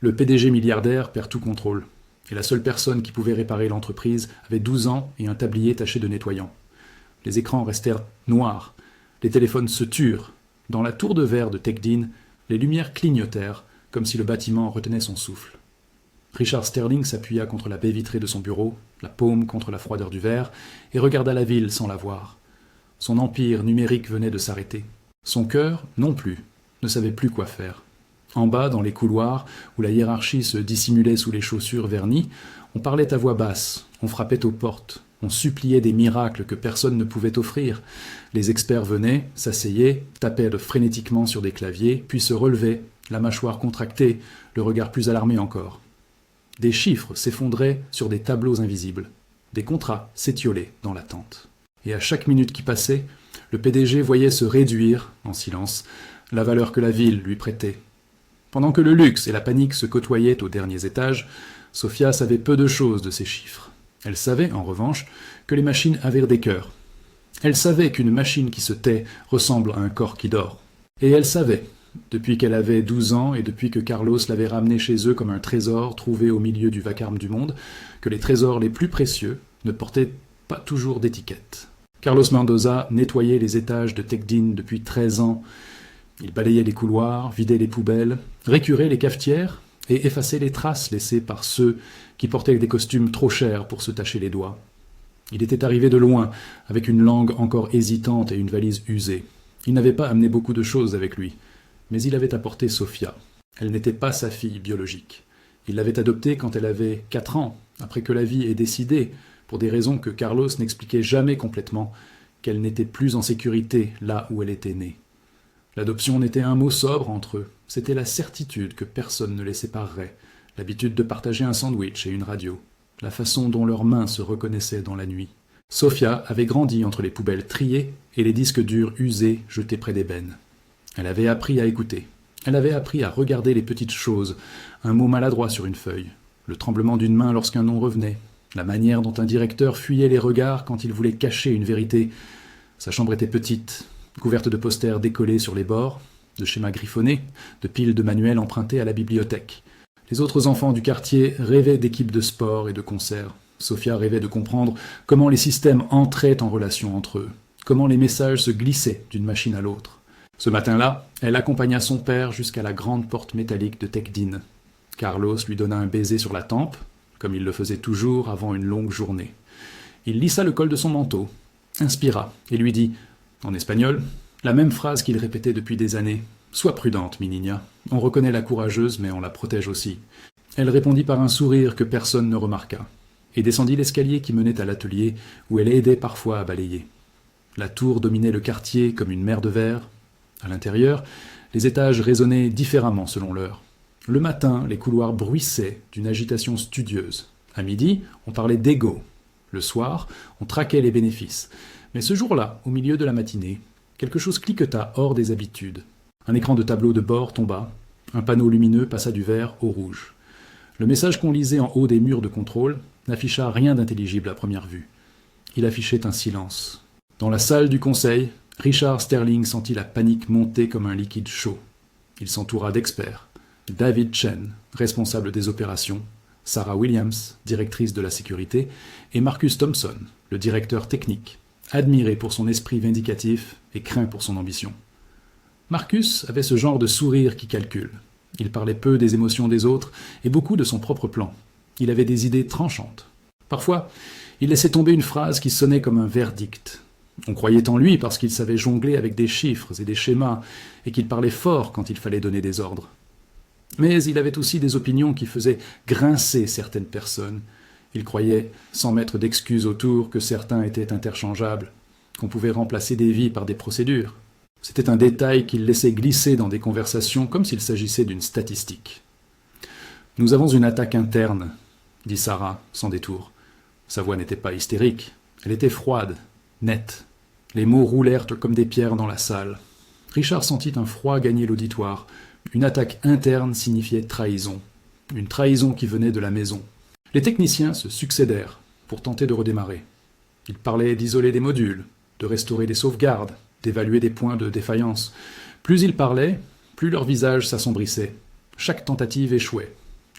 Le PDG milliardaire perd tout contrôle. Et la seule personne qui pouvait réparer l'entreprise avait 12 ans et un tablier taché de nettoyant. Les écrans restèrent noirs. Les téléphones se turent. Dans la tour de verre de Techdin, les lumières clignotèrent, comme si le bâtiment retenait son souffle. Richard Sterling s'appuya contre la baie vitrée de son bureau, la paume contre la froideur du verre, et regarda la ville sans la voir. Son empire numérique venait de s'arrêter. Son cœur, non plus, ne savait plus quoi faire. En bas, dans les couloirs, où la hiérarchie se dissimulait sous les chaussures vernies, on parlait à voix basse, on frappait aux portes, on suppliait des miracles que personne ne pouvait offrir. Les experts venaient, s'asseyaient, tapaient frénétiquement sur des claviers, puis se relevaient, la mâchoire contractée, le regard plus alarmé encore. Des chiffres s'effondraient sur des tableaux invisibles. Des contrats s'étiolaient dans l'attente. Et à chaque minute qui passait, le PDG voyait se réduire, en silence, la valeur que la ville lui prêtait. Pendant que le luxe et la panique se côtoyaient aux derniers étages, Sophia savait peu de choses de ces chiffres. Elle savait, en revanche, que les machines avaient des cœurs. Elle savait qu'une machine qui se tait ressemble à un corps qui dort. Et elle savait, depuis qu'elle avait 12 ans et depuis que Carlos l'avait ramenée chez eux comme un trésor trouvé au milieu du vacarme du monde, que les trésors les plus précieux ne portaient pas toujours d'étiquette. Carlos Mendoza nettoyait les étages de Techdin depuis 13 ans. Il balayait les couloirs, vidait les poubelles, récurait les cafetières et effaçait les traces laissées par ceux qui portaient des costumes trop chers pour se tacher les doigts. Il était arrivé de loin, avec une langue encore hésitante et une valise usée. Il n'avait pas amené beaucoup de choses avec lui, mais il avait apporté Sophia. Elle n'était pas sa fille biologique. Il l'avait adoptée quand elle avait 4 ans, après que la vie ait décidé, pour des raisons que Carlos n'expliquait jamais complètement, qu'elle n'était plus en sécurité là où elle était née. L'adoption n'était un mot sobre entre eux, c'était la certitude que personne ne les séparerait, l'habitude de partager un sandwich et une radio, la façon dont leurs mains se reconnaissaient dans la nuit. Sophia avait grandi entre les poubelles triées et les disques durs usés jetés près des bennes. Elle avait appris à écouter. Elle avait appris à regarder les petites choses, un mot maladroit sur une feuille, le tremblement d'une main lorsqu'un nom revenait, la manière dont un directeur fuyait les regards quand il voulait cacher une vérité. Sa chambre était petite, couverte de posters décollés sur les bords, de schémas griffonnés, de piles de manuels empruntés à la bibliothèque. Les autres enfants du quartier rêvaient d'équipes de sport et de concerts. Sophia rêvait de comprendre comment les systèmes entraient en relation entre eux, comment les messages se glissaient d'une machine à l'autre. Ce matin-là, elle accompagna son père jusqu'à la grande porte métallique de Techdin. Carlos lui donna un baiser sur la tempe, comme il le faisait toujours avant une longue journée. Il lissa le col de son manteau, inspira et lui dit, en espagnol, la même phrase qu'il répétait depuis des années. « Sois prudente, mi niña. On reconnaît la courageuse, mais on la protège aussi. » Elle répondit par un sourire que personne ne remarqua, et descendit l'escalier qui menait à l'atelier, où elle aidait parfois à balayer. La tour dominait le quartier comme une mer de verre. À l'intérieur, les étages résonnaient différemment selon l'heure. Le matin, les couloirs bruissaient d'une agitation studieuse. À midi, on parlait d'ego. Le soir, on traquait les bénéfices. Mais ce jour-là, au milieu de la matinée, quelque chose cliqueta hors des habitudes. Un écran de tableau de bord tomba. Un panneau lumineux passa du vert au rouge. Le message qu'on lisait en haut des murs de contrôle n'afficha rien d'intelligible à première vue. Il affichait un silence. Dans la salle du conseil, Richard Sterling sentit la panique monter comme un liquide chaud. Il s'entoura d'experts. David Chen, responsable des opérations, Sarah Williams, directrice de la sécurité, et Marcus Thompson, le directeur technique, admiré pour son esprit vindicatif et craint pour son ambition. Marcus avait ce genre de sourire qui calcule. Il parlait peu des émotions des autres et beaucoup de son propre plan. Il avait des idées tranchantes. Parfois, il laissait tomber une phrase qui sonnait comme un verdict. On croyait en lui parce qu'il savait jongler avec des chiffres et des schémas et qu'il parlait fort quand il fallait donner des ordres. Mais il avait aussi des opinions qui faisaient grincer certaines personnes. Il croyait, sans mettre d'excuses autour, que certains étaient interchangeables, qu'on pouvait remplacer des vies par des procédures. C'était un détail qu'il laissait glisser dans des conversations comme s'il s'agissait d'une statistique. « Nous avons une attaque interne », dit Sarah, sans détour. Sa voix n'était pas hystérique, elle était froide, nette. Les mots roulèrent comme des pierres dans la salle. Richard sentit un froid gagner l'auditoire. Une attaque interne signifiait trahison. Une trahison qui venait de la maison. Les techniciens se succédèrent pour tenter de redémarrer. Ils parlaient d'isoler des modules, de restaurer des sauvegardes, d'évaluer des points de défaillance. Plus ils parlaient, plus leur visage s'assombrissaient. Chaque tentative échouait.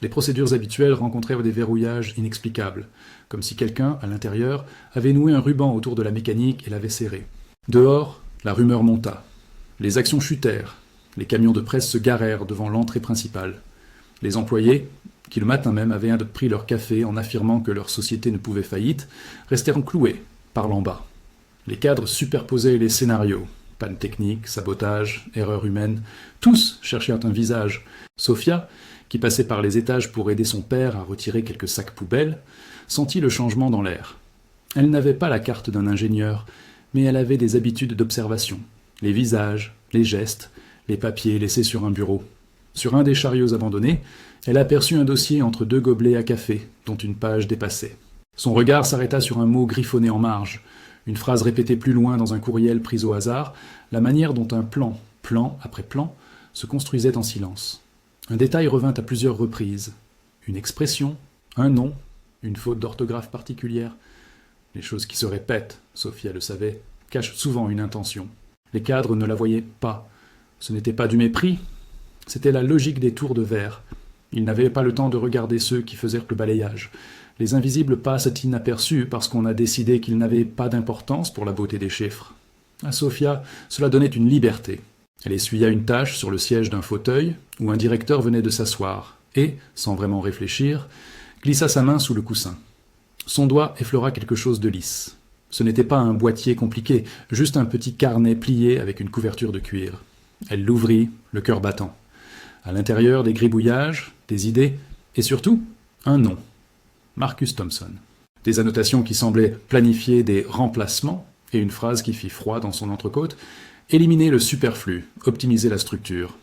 Les procédures habituelles rencontrèrent des verrouillages inexplicables, comme si quelqu'un, à l'intérieur, avait noué un ruban autour de la mécanique et l'avait serré. Dehors, la rumeur monta. Les actions chutèrent. Les camions de presse se garèrent devant l'entrée principale. Les employés, qui le matin même avaient pris leur café en affirmant que leur société ne pouvait faillite, restèrent cloués, parlant bas. Les cadres superposaient les scénarios. Panne technique, sabotage, erreur humaine. Tous cherchèrent un visage. Sophia, qui passait par les étages pour aider son père à retirer quelques sacs poubelles, sentit le changement dans l'air. Elle n'avait pas la carte d'un ingénieur, mais elle avait des habitudes d'observation. Les visages, les gestes, les papiers laissés sur un bureau. Sur un des chariots abandonnés, elle aperçut un dossier entre 2 gobelets à café, dont une page dépassait. Son regard s'arrêta sur un mot griffonné en marge, une phrase répétée plus loin dans un courriel pris au hasard, la manière dont un plan après plan, se construisait en silence. Un détail revint à plusieurs reprises. Une expression, un nom, une faute d'orthographe particulière. Les choses qui se répètent, Sophia le savait, cachent souvent une intention. Les cadres ne la voyaient pas. Ce n'était pas du mépris, c'était la logique des tours de verre. Ils n'avaient pas le temps de regarder ceux qui faisaient le balayage. Les invisibles passent inaperçus parce qu'on a décidé qu'ils n'avaient pas d'importance pour la beauté des chiffres. À Sophia, cela donnait une liberté. Elle essuya une tache sur le siège d'un fauteuil où un directeur venait de s'asseoir et, sans vraiment réfléchir, glissa sa main sous le coussin. Son doigt effleura quelque chose de lisse. Ce n'était pas un boîtier compliqué, juste un petit carnet plié avec une couverture de cuir. Elle l'ouvrit, le cœur battant. À l'intérieur, des gribouillages, des idées, et surtout, un nom. Marcus Thompson. Des annotations qui semblaient planifier des remplacements, et une phrase qui fit froid dans son entrecôte, éliminer le superflu, optimiser la structure.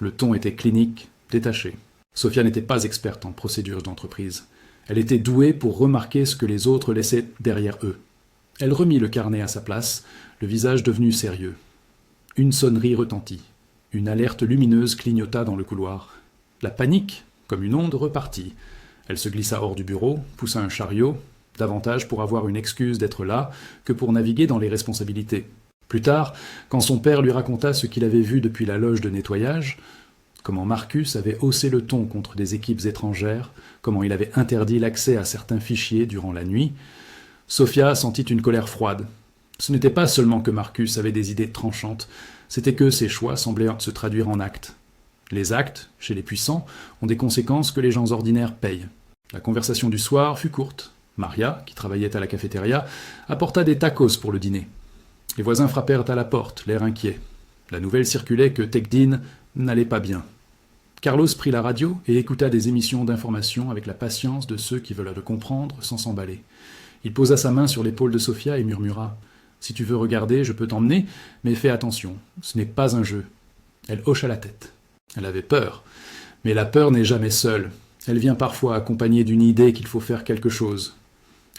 Le ton était clinique, détaché. Sophia n'était pas experte en procédures d'entreprise. Elle était douée pour remarquer ce que les autres laissaient derrière eux. Elle remit le carnet à sa place, le visage devenu sérieux. Une sonnerie retentit. Une alerte lumineuse clignota dans le couloir. La panique, comme une onde, repartit. Elle se glissa hors du bureau, poussa un chariot, davantage pour avoir une excuse d'être là que pour naviguer dans les responsabilités. Plus tard, quand son père lui raconta ce qu'il avait vu depuis la loge de nettoyage, comment Marcus avait haussé le ton contre des équipes étrangères, comment il avait interdit l'accès à certains fichiers durant la nuit, Sophia sentit une colère froide. Ce n'était pas seulement que Marcus avait des idées tranchantes, c'était que ses choix semblaient se traduire en actes. Les actes, chez les puissants, ont des conséquences que les gens ordinaires payent. La conversation du soir fut courte. Maria, qui travaillait à la cafétéria, apporta des tacos pour le dîner. Les voisins frappèrent à la porte, l'air inquiet. La nouvelle circulait que Tech-Dean n'allait pas bien. Carlos prit la radio et écouta des émissions d'information avec la patience de ceux qui veulent le comprendre sans s'emballer. Il posa sa main sur l'épaule de Sophia et murmura « Si tu veux regarder, je peux t'emmener, mais fais attention, ce n'est pas un jeu. » Elle hocha la tête. Elle avait peur. Mais la peur n'est jamais seule. Elle vient parfois accompagnée d'une idée qu'il faut faire quelque chose.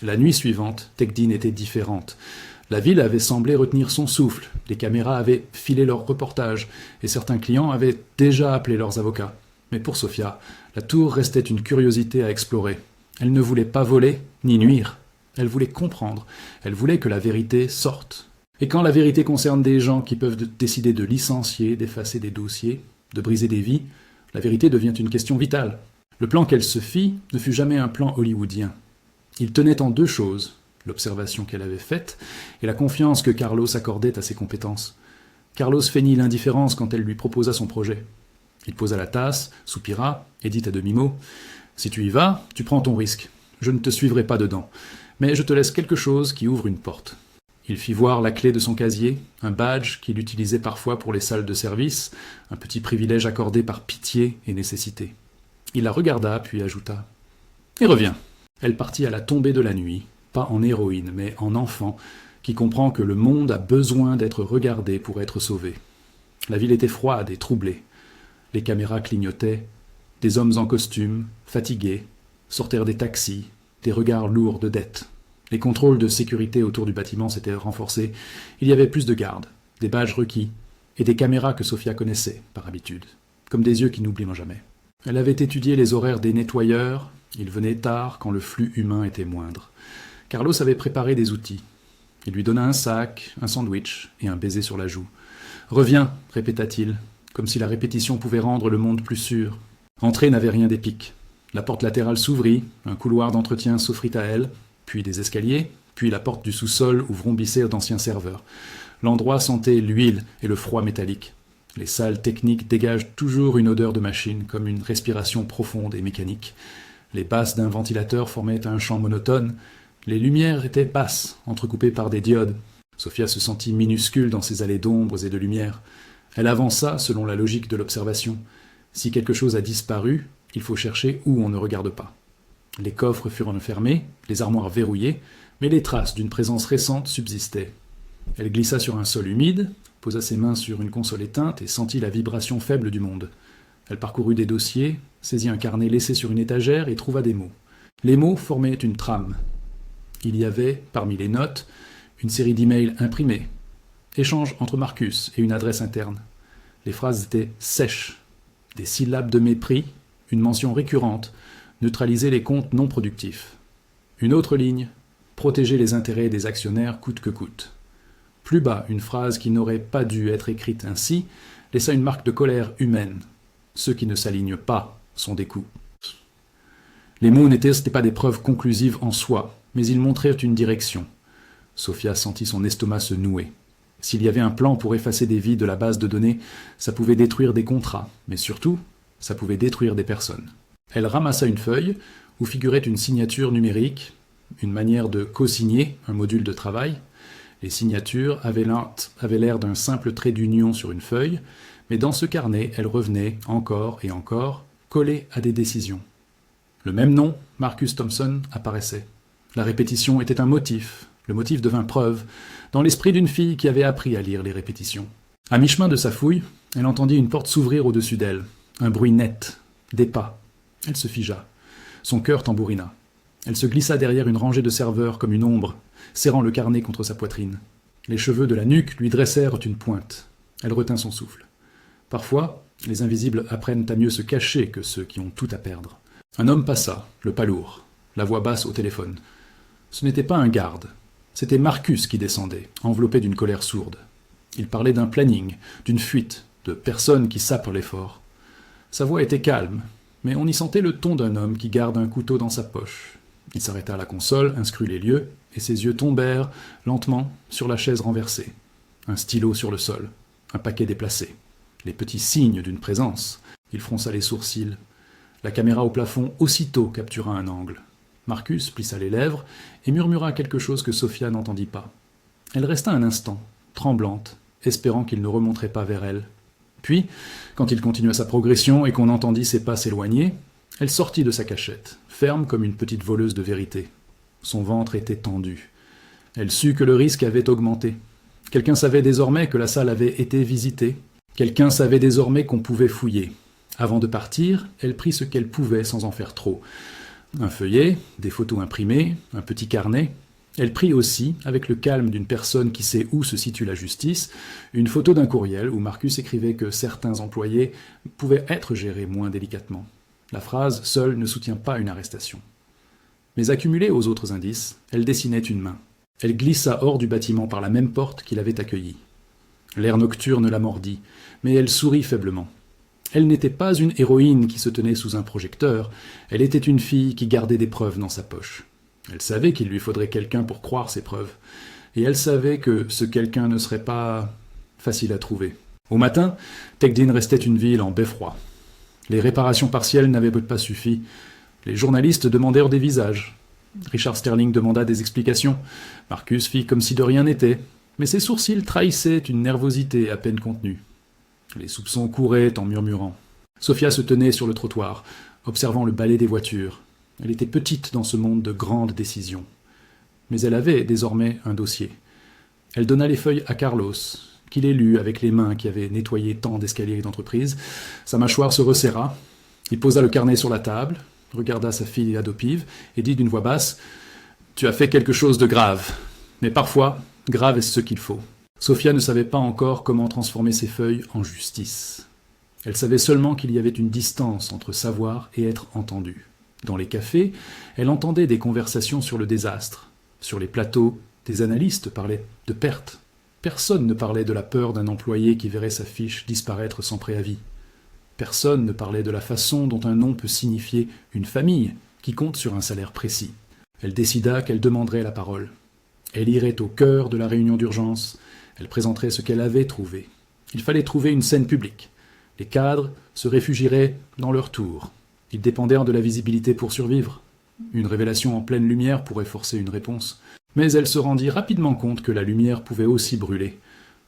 La nuit suivante, Tech-Dean était différente. La ville avait semblé retenir son souffle, les caméras avaient filé leurs reportages, et certains clients avaient déjà appelé leurs avocats. Mais pour Sophia, la tour restait une curiosité à explorer. Elle ne voulait pas voler, ni nuire. Elle voulait comprendre. Elle voulait que la vérité sorte. Et quand la vérité concerne des gens qui peuvent décider de licencier, d'effacer des dossiers, de briser des vies, la vérité devient une question vitale. Le plan qu'elle se fit ne fut jamais un plan hollywoodien. Il tenait en 2 choses, l'observation qu'elle avait faite et la confiance que Carlos accordait à ses compétences. Carlos feignit l'indifférence quand elle lui proposa son projet. Il posa la tasse, soupira et dit à demi-mot « Si tu y vas, tu prends ton risque. Je ne te suivrai pas dedans, mais je te laisse quelque chose qui ouvre une porte. » Il fit voir la clé de son casier, un badge qu'il utilisait parfois pour les salles de service, un petit privilège accordé par pitié et nécessité. Il la regarda, puis ajouta « Et reviens !» Elle partit à la tombée de la nuit, pas en héroïne, mais en enfant, qui comprend que le monde a besoin d'être regardé pour être sauvé. La ville était froide et troublée. Les caméras clignotaient. Des hommes en costume, fatigués, sortirent des taxis, des regards lourds de dettes. Les contrôles de sécurité autour du bâtiment s'étaient renforcés. Il y avait plus de gardes, des badges requis, et des caméras que Sophia connaissait, par habitude, comme des yeux qui n'oublient jamais. Elle avait étudié les horaires des nettoyeurs. Ils venaient tard quand le flux humain était moindre. Carlos avait préparé des outils. Il lui donna un sac, un sandwich et un baiser sur la joue. « Reviens » répéta-t-il, comme si la répétition pouvait rendre le monde plus sûr. Entrer n'avait rien d'épique. La porte latérale s'ouvrit, un couloir d'entretien s'offrit à elle, puis des escaliers, puis la porte du sous-sol où vrombissaient d'anciens serveurs. L'endroit sentait l'huile et le froid métallique. Les salles techniques dégagent toujours une odeur de machine, comme une respiration profonde et mécanique. Les basses d'un ventilateur formaient un chant monotone. Les lumières étaient basses, entrecoupées par des diodes. Sophia se sentit minuscule dans ces allées d'ombres et de lumière. Elle avança selon la logique de l'observation. Si quelque chose a disparu, il faut chercher où on ne regarde pas. Les coffres furent fermés, les armoires verrouillées, mais les traces d'une présence récente subsistaient. Elle glissa sur un sol humide, posa ses mains sur une console éteinte et sentit la vibration faible du monde. Elle parcourut des dossiers, saisit un carnet laissé sur une étagère et trouva des mots. Les mots formaient une trame. Il y avait, parmi les notes, une série d'emails imprimés. Échange entre Marcus et une adresse interne. Les phrases étaient sèches. Des syllabes de mépris, une mention récurrente, neutraliser les comptes non productifs. Une autre ligne, protéger les intérêts des actionnaires coûte que coûte. Plus bas, une phrase qui n'aurait pas dû être écrite ainsi laissa une marque de colère humaine. Ceux qui ne s'alignent pas sont des coups. Les mots n'étaient pas des preuves conclusives en soi, mais ils montraient une direction. Sophia sentit son estomac se nouer. S'il y avait un plan pour effacer des vies de la base de données, ça pouvait détruire des contrats, mais surtout, ça pouvait détruire des personnes. Elle ramassa une feuille où figurait une signature numérique, une manière de co-signer un module de travail. Les signatures avaient l'air d'un simple trait d'union sur une feuille, mais dans ce carnet, elles revenaient, encore et encore, collées à des décisions. Le même nom, Marcus Thompson, apparaissait. La répétition était un motif. Le motif devint preuve, dans l'esprit d'une fille qui avait appris à lire les répétitions. À mi-chemin de sa fouille, elle entendit une porte s'ouvrir au-dessus d'elle. Un bruit net, des pas. Elle se figea. Son cœur tambourina. Elle se glissa derrière une rangée de serveurs comme une ombre, serrant le carnet contre sa poitrine. Les cheveux de la nuque lui dressèrent une pointe. Elle retint son souffle. Parfois, les invisibles apprennent à mieux se cacher que ceux qui ont tout à perdre. Un homme passa, le pas lourd, la voix basse au téléphone. Ce n'était pas un garde. C'était Marcus qui descendait, enveloppé d'une colère sourde. Il parlait d'un planning, d'une fuite, de personnes qui sapent l'effort. Sa voix était calme, mais on y sentait le ton d'un homme qui garde un couteau dans sa poche. Il s'arrêta à la console, inscrit les lieux, et ses yeux tombèrent, lentement, sur la chaise renversée. Un stylo sur le sol, un paquet déplacé. Les petits signes d'une présence. Il fronça les sourcils. La caméra au plafond aussitôt captura un angle. Marcus plissa les lèvres et murmura quelque chose que Sophia n'entendit pas. Elle resta un instant, tremblante, espérant qu'il ne remonterait pas vers elle. Puis, quand il continua sa progression et qu'on entendit ses pas s'éloigner, elle sortit de sa cachette, ferme comme une petite voleuse de vérité. Son ventre était tendu. Elle sut que le risque avait augmenté. Quelqu'un savait désormais que la salle avait été visitée. Quelqu'un savait désormais qu'on pouvait fouiller. Avant de partir, elle prit ce qu'elle pouvait sans en faire trop. Un feuillet, des photos imprimées, un petit carnet. Elle prit aussi, avec le calme d'une personne qui sait où se situe la justice, une photo d'un courriel où Marcus écrivait que certains employés pouvaient être gérés moins délicatement. La phrase seule ne soutient pas une arrestation. Mais accumulée aux autres indices, elle dessinait une main. Elle glissa hors du bâtiment par la même porte qui l'avait accueillie. L'air nocturne la mordit, mais elle sourit faiblement. Elle n'était pas une héroïne qui se tenait sous un projecteur, elle était une fille qui gardait des preuves dans sa poche. Elle savait qu'il lui faudrait quelqu'un pour croire ces preuves, et elle savait que ce quelqu'un ne serait pas facile à trouver. Au matin, Tegdin restait une ville en beffroi. Les réparations partielles n'avaient pas suffi. Les journalistes demandèrent des visages. Richard Sterling demanda des explications. Marcus fit comme si de rien n'était, mais ses sourcils trahissaient une nervosité à peine contenue. Les soupçons couraient en murmurant. Sophia se tenait sur le trottoir, observant le balai des voitures. Elle était petite dans ce monde de grandes décisions. Mais elle avait désormais un dossier. Elle donna les feuilles à Carlos, qui les lut avec les mains qui avaient nettoyé tant d'escaliers d'entreprise. Sa mâchoire se resserra. Il posa le carnet sur la table, regarda sa fille adoptive et dit d'une voix basse « Tu as fait quelque chose de grave, mais parfois, grave est ce qu'il faut. » Sophia ne savait pas encore comment transformer ses feuilles en justice. Elle savait seulement qu'il y avait une distance entre savoir et être entendu. Dans les cafés, elle entendait des conversations sur le désastre. Sur les plateaux, des analystes parlaient de pertes. Personne ne parlait de la peur d'un employé qui verrait sa fiche disparaître sans préavis. Personne ne parlait de la façon dont un nom peut signifier une famille qui compte sur un salaire précis. Elle décida qu'elle demanderait la parole. Elle irait au cœur de la réunion d'urgence. Elle présenterait ce qu'elle avait trouvé. Il fallait trouver une scène publique. Les cadres se réfugieraient dans leur tour. Ils dépendèrent de la visibilité pour survivre. Une révélation en pleine lumière pourrait forcer une réponse. Mais elle se rendit rapidement compte que la lumière pouvait aussi brûler.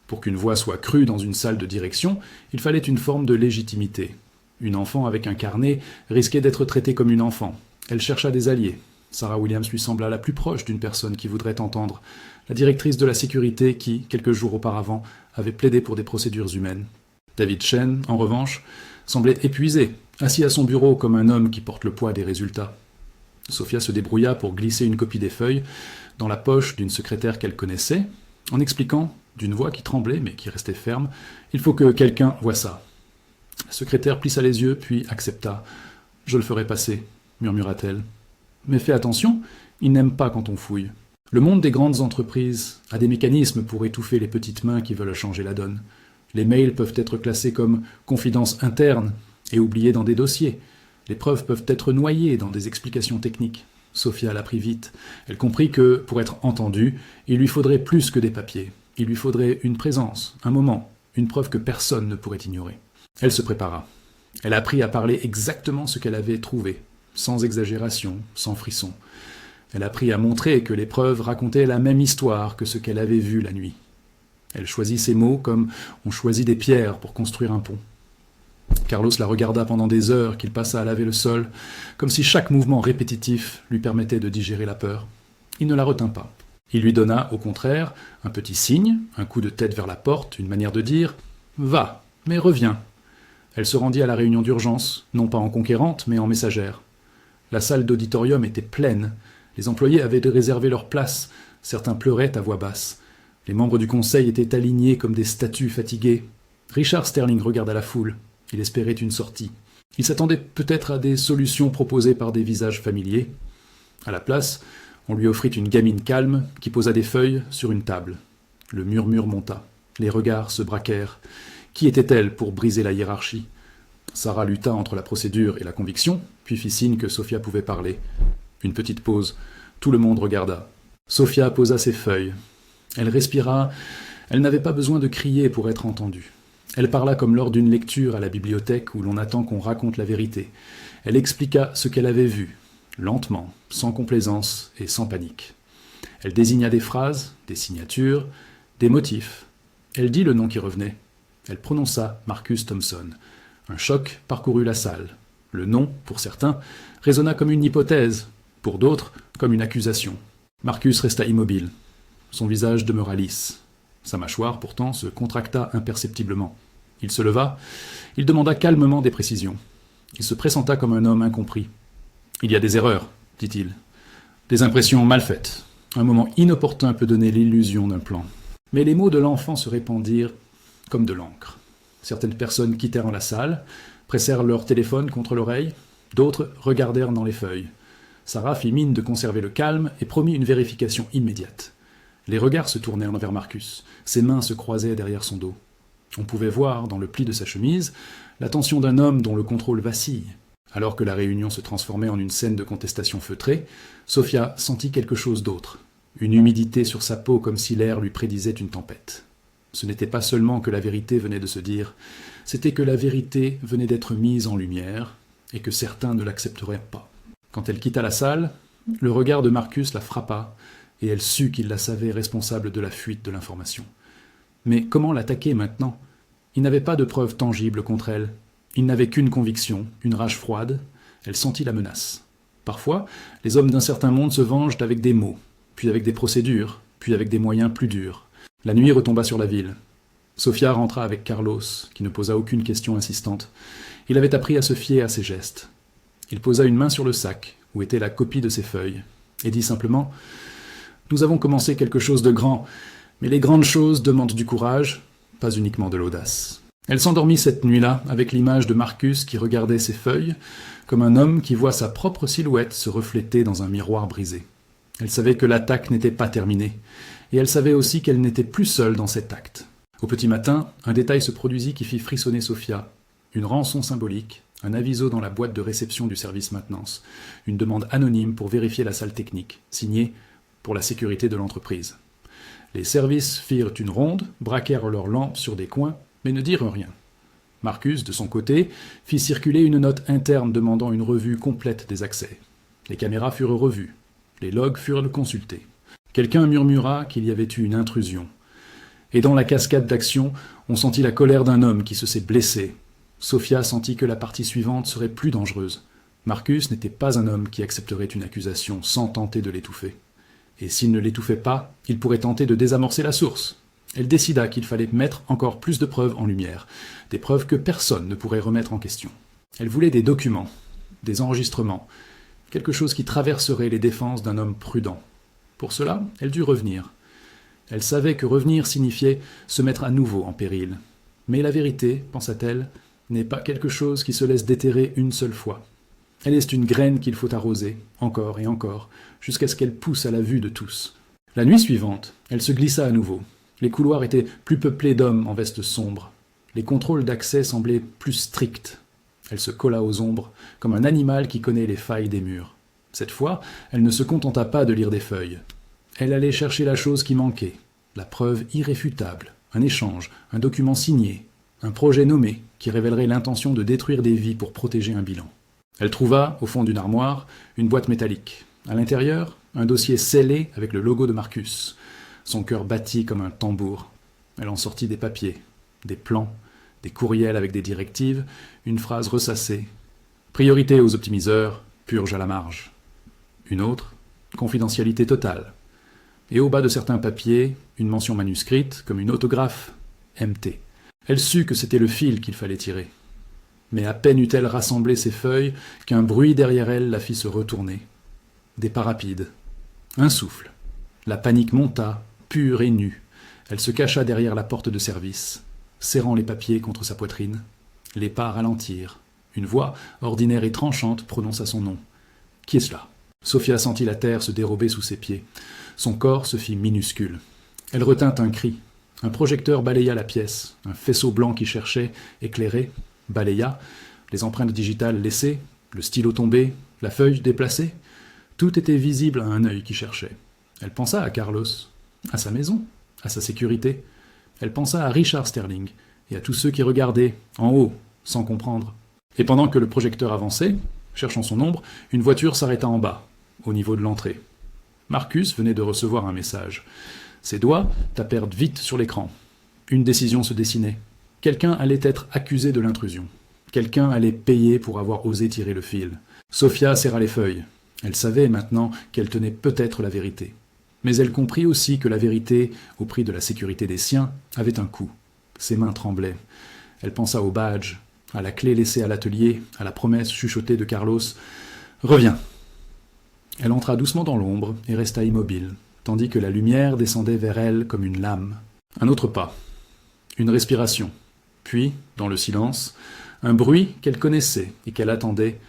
Pour qu'une voix soit crue dans une salle de direction, il fallait une forme de légitimité. Une enfant avec un carnet risquait d'être traitée comme une enfant. Elle chercha des alliés. Sarah Williams lui sembla la plus proche d'une personne qui voudrait entendre, la directrice de la sécurité qui, quelques jours auparavant, avait plaidé pour des procédures humaines. David Chen, en revanche, semblait épuisé, assis à son bureau comme un homme qui porte le poids des résultats. Sophia se débrouilla pour glisser une copie des feuilles dans la poche d'une secrétaire qu'elle connaissait, en expliquant, d'une voix qui tremblait mais qui restait ferme, « Il faut que quelqu'un voie ça. » La secrétaire plissa les yeux, puis accepta. « Je le ferai passer, » murmura-t-elle. « Mais fais attention, ils n'aiment pas quand on fouille. » Le monde des grandes entreprises a des mécanismes pour étouffer les petites mains qui veulent changer la donne. Les mails peuvent être classés comme « confidences internes » et oubliés dans des dossiers. Les preuves peuvent être noyées dans des explications techniques. Sophia l'apprit vite. Elle comprit que, pour être entendue, il lui faudrait plus que des papiers. Il lui faudrait une présence, un moment, une preuve que personne ne pourrait ignorer. Elle se prépara. Elle apprit à parler exactement ce qu'elle avait trouvé, sans exagération, sans frisson. Elle apprit à montrer que les preuves racontaient la même histoire que ce qu'elle avait vu la nuit. Elle choisit ses mots comme on choisit des pierres pour construire un pont. Carlos la regarda pendant des heures qu'il passa à laver le sol, comme si chaque mouvement répétitif lui permettait de digérer la peur. Il ne la retint pas. Il lui donna, au contraire, un petit signe, un coup de tête vers la porte, une manière de dire « Va, mais reviens ». Elle se rendit à la réunion d'urgence, non pas en conquérante, mais en messagère. La salle d'auditorium était pleine. Les employés avaient réservé leur place. Certains pleuraient à voix basse. Les membres du conseil étaient alignés comme des statues fatiguées. Richard Sterling regarda la foule. Il espérait une sortie. Il s'attendait peut-être à des solutions proposées par des visages familiers. À la place, on lui offrit une gamine calme qui posa des feuilles sur une table. Le murmure monta. Les regards se braquèrent. Qui était-elle pour briser la hiérarchie ? Sarah lutta entre la procédure et la conviction, puis fit signe que Sophia pouvait parler. Une petite pause. Tout le monde regarda. Sophia posa ses feuilles. Elle respira. Elle n'avait pas besoin de crier pour être entendue. Elle parla comme lors d'une lecture à la bibliothèque où l'on attend qu'on raconte la vérité. Elle expliqua ce qu'elle avait vu, lentement, sans complaisance et sans panique. Elle désigna des phrases, des signatures, des motifs. Elle dit le nom qui revenait. Elle prononça Marcus Thompson. Un choc parcourut la salle. Le nom, pour certains, résonna comme une hypothèse, pour d'autres, comme une accusation. Marcus resta immobile. Son visage demeura lisse. Sa mâchoire, pourtant, se contracta imperceptiblement. Il se leva, il demanda calmement des précisions. Il se pressenta comme un homme incompris. « Il y a des erreurs, dit-il. Des impressions mal faites. Un moment inopportun peut donner l'illusion d'un plan. » Mais les mots de l'enfant se répandirent comme de l'encre. Certaines personnes quittèrent la salle, pressèrent leur téléphone contre l'oreille, d'autres regardèrent dans les feuilles. Sarah fit mine de conserver le calme et promit une vérification immédiate. Les regards se tournèrent vers Marcus. Ses mains se croisaient derrière son dos. On pouvait voir, dans le pli de sa chemise, l'attention d'un homme dont le contrôle vacille. Alors que la réunion se transformait en une scène de contestation feutrée, Sophia sentit quelque chose d'autre. Une humidité sur sa peau comme si l'air lui prédisait une tempête. Ce n'était pas seulement que la vérité venait de se dire, c'était que la vérité venait d'être mise en lumière et que certains ne l'accepteraient pas. Quand elle quitta la salle, le regard de Marcus la frappa et elle sut qu'il la savait responsable de la fuite de l'information. Mais comment l'attaquer maintenant ? Il n'avait pas de preuves tangibles contre elle. Il n'avait qu'une conviction, une rage froide. Elle sentit la menace. Parfois, les hommes d'un certain monde se vengent avec des mots, puis avec des procédures, puis avec des moyens plus durs. La nuit retomba sur la ville. Sophia rentra avec Carlos, qui ne posa aucune question insistante. Il avait appris à se fier à ses gestes. Il posa une main sur le sac, où était la copie de ses feuilles, et dit simplement « Nous avons commencé quelque chose de grand, mais les grandes choses demandent du courage, pas uniquement de l'audace. » Elle s'endormit cette nuit-là avec l'image de Marcus qui regardait ses feuilles, comme un homme qui voit sa propre silhouette se refléter dans un miroir brisé. Elle savait que l'attaque n'était pas terminée, et elle savait aussi qu'elle n'était plus seule dans cet acte. Au petit matin, un détail se produisit qui fit frissonner Sophia. Une rançon symbolique, un aviso dans la boîte de réception du service maintenance, une demande anonyme pour vérifier la salle technique, signée pour la sécurité de l'entreprise. Les services firent une ronde, braquèrent leurs lampes sur des coins, mais ne dirent rien. Marcus, de son côté, fit circuler une note interne demandant une revue complète des accès. Les caméras furent revues, les logs furent consultés. Quelqu'un murmura qu'il y avait eu une intrusion. Et dans la cascade d'actions, on sentit la colère d'un homme qui se s'est blessé. Sophia sentit que la partie suivante serait plus dangereuse. Marcus n'était pas un homme qui accepterait une accusation sans tenter de l'étouffer. Et s'il ne l'étouffait pas, il pourrait tenter de désamorcer la source. Elle décida qu'il fallait mettre encore plus de preuves en lumière, des preuves que personne ne pourrait remettre en question. Elle voulait des documents, des enregistrements, quelque chose qui traverserait les défenses d'un homme prudent. Pour cela, elle dut revenir. Elle savait que revenir signifiait se mettre à nouveau en péril. Mais la vérité, pensa-t-elle, n'est pas quelque chose qui se laisse déterrer une seule fois. Elle est une graine qu'il faut arroser, encore et encore, jusqu'à ce qu'elle pousse à la vue de tous. La nuit suivante, elle se glissa à nouveau. Les couloirs étaient plus peuplés d'hommes en veste sombre. Les contrôles d'accès semblaient plus stricts. Elle se colla aux ombres, comme un animal qui connaît les failles des murs. Cette fois, elle ne se contenta pas de lire des feuilles. Elle allait chercher la chose qui manquait, la preuve irréfutable, un échange, un document signé, un projet nommé qui révélerait l'intention de détruire des vies pour protéger un bilan. Elle trouva, au fond d'une armoire, une boîte métallique. À l'intérieur, un dossier scellé avec le logo de Marcus. Son cœur battit comme un tambour. Elle en sortit des papiers, des plans, des courriels avec des directives, une phrase ressassée. Priorité aux optimiseurs, purge à la marge. Une autre, confidentialité totale. Et au bas de certains papiers, une mention manuscrite, comme une autographe, MT. Elle sut que c'était le fil qu'il fallait tirer. Mais à peine eut-elle rassemblé ses feuilles qu'un bruit derrière elle la fit se retourner. Des pas rapides. Un souffle. La panique monta, pure et nue. Elle se cacha derrière la porte de service, serrant les papiers contre sa poitrine. Les pas ralentirent. Une voix, ordinaire et tranchante, prononça son nom. « Qui est cela ?» Sophia sentit la terre se dérober sous ses pieds. Son corps se fit minuscule. Elle retint un cri. Un projecteur balaya la pièce. Un faisceau blanc qui cherchait, éclairé, balaya. Les empreintes digitales laissées, le stylo tombé, la feuille déplacée. Tout était visible à un œil qui cherchait. Elle pensa à Carlos, à sa maison, à sa sécurité. Elle pensa à Richard Sterling et à tous ceux qui regardaient, en haut, sans comprendre. Et pendant que le projecteur avançait, cherchant son ombre, une voiture s'arrêta en bas, au niveau de l'entrée. Marcus venait de recevoir un message. Ses doigts tapèrent vite sur l'écran. Une décision se dessinait. Quelqu'un allait être accusé de l'intrusion. Quelqu'un allait payer pour avoir osé tirer le fil. Sophia serra les feuilles. Elle savait maintenant qu'elle tenait peut-être la vérité. Mais elle comprit aussi que la vérité, au prix de la sécurité des siens, avait un coût. Ses mains tremblaient. Elle pensa au badge, à la clé laissée à l'atelier, à la promesse chuchotée de Carlos. « Reviens !» Elle entra doucement dans l'ombre et resta immobile, tandis que la lumière descendait vers elle comme une lame. Un autre pas. Une respiration. Puis, dans le silence, un bruit qu'elle connaissait et qu'elle attendait.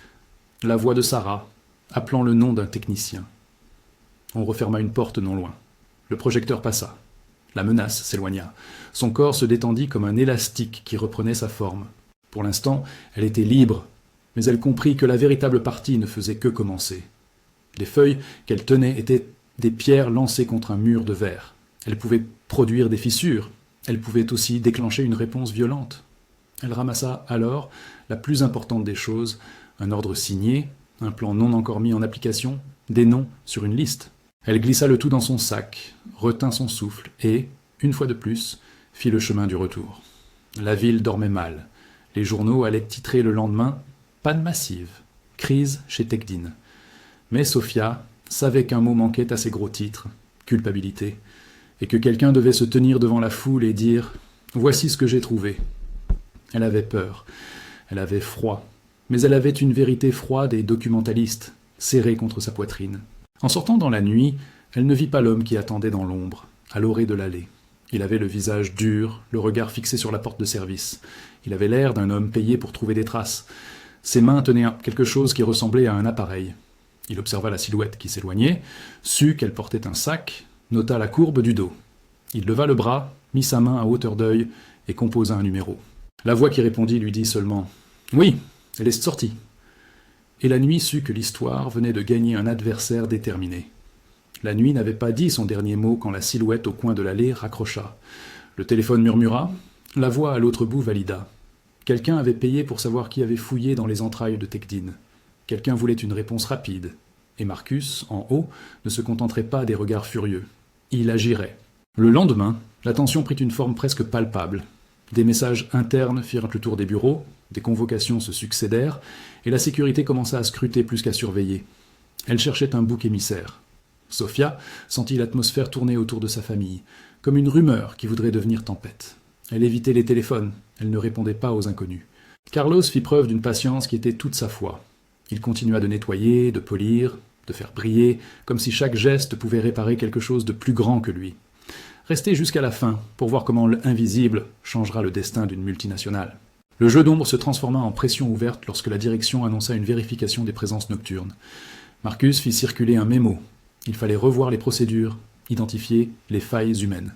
La voix de Sarah, appelant le nom d'un technicien. On referma une porte non loin. Le projecteur passa. La menace s'éloigna. Son corps se détendit comme un élastique qui reprenait sa forme. Pour l'instant, elle était libre, mais elle comprit que la véritable partie ne faisait que commencer. Les feuilles qu'elle tenait étaient des pierres lancées contre un mur de verre. Elles pouvaient produire des fissures. Elles pouvaient aussi déclencher une réponse violente. Elle ramassa alors la plus importante des choses, un ordre signé, un plan non encore mis en application, des noms sur une liste. Elle glissa le tout dans son sac, retint son souffle et, une fois de plus, fit le chemin du retour. La ville dormait mal. Les journaux allaient titrer le lendemain « Panne massive, crise chez Techdin ». Mais Sophia savait qu'un mot manquait à ces gros titres, culpabilité, et que quelqu'un devait se tenir devant la foule et dire « Voici ce que j'ai trouvé ». Elle avait peur, elle avait froid, mais elle avait une vérité froide et documentaliste, serrée contre sa poitrine. En sortant dans la nuit, elle ne vit pas l'homme qui attendait dans l'ombre, à l'orée de l'allée. Il avait le visage dur, le regard fixé sur la porte de service. Il avait l'air d'un homme payé pour trouver des traces. Ses mains tenaient quelque chose qui ressemblait à un appareil. Il observa la silhouette qui s'éloignait, sut qu'elle portait un sac, nota la courbe du dos. Il leva le bras, mit sa main à hauteur d'œil et composa un numéro. La voix qui répondit lui dit seulement « Oui, elle est sortie ». Et la nuit sut que l'histoire venait de gagner un adversaire déterminé. La nuit n'avait pas dit son dernier mot quand la silhouette au coin de l'allée raccrocha. Le téléphone murmura, la voix à l'autre bout valida. Quelqu'un avait payé pour savoir qui avait fouillé dans les entrailles de Tecdin. Quelqu'un voulait une réponse rapide. Et Marcus, en haut, ne se contenterait pas des regards furieux. Il agirait. Le lendemain, la tension prit une forme presque palpable. Des messages internes firent le tour des bureaux, des convocations se succédèrent, et la sécurité commença à scruter plus qu'à surveiller. Elle cherchait un bouc émissaire. Sofia sentit l'atmosphère tourner autour de sa famille, comme une rumeur qui voudrait devenir tempête. Elle évitait les téléphones, elle ne répondait pas aux inconnus. Carlos fit preuve d'une patience qui était toute sa foi. Il continua de nettoyer, de polir, de faire briller, comme si chaque geste pouvait réparer quelque chose de plus grand que lui. Restez jusqu'à la fin pour voir comment l'invisible changera le destin d'une multinationale. Le jeu d'ombre se transforma en pression ouverte lorsque la direction annonça une vérification des présences nocturnes. Marcus fit circuler un mémo. Il fallait revoir les procédures, identifier les failles humaines.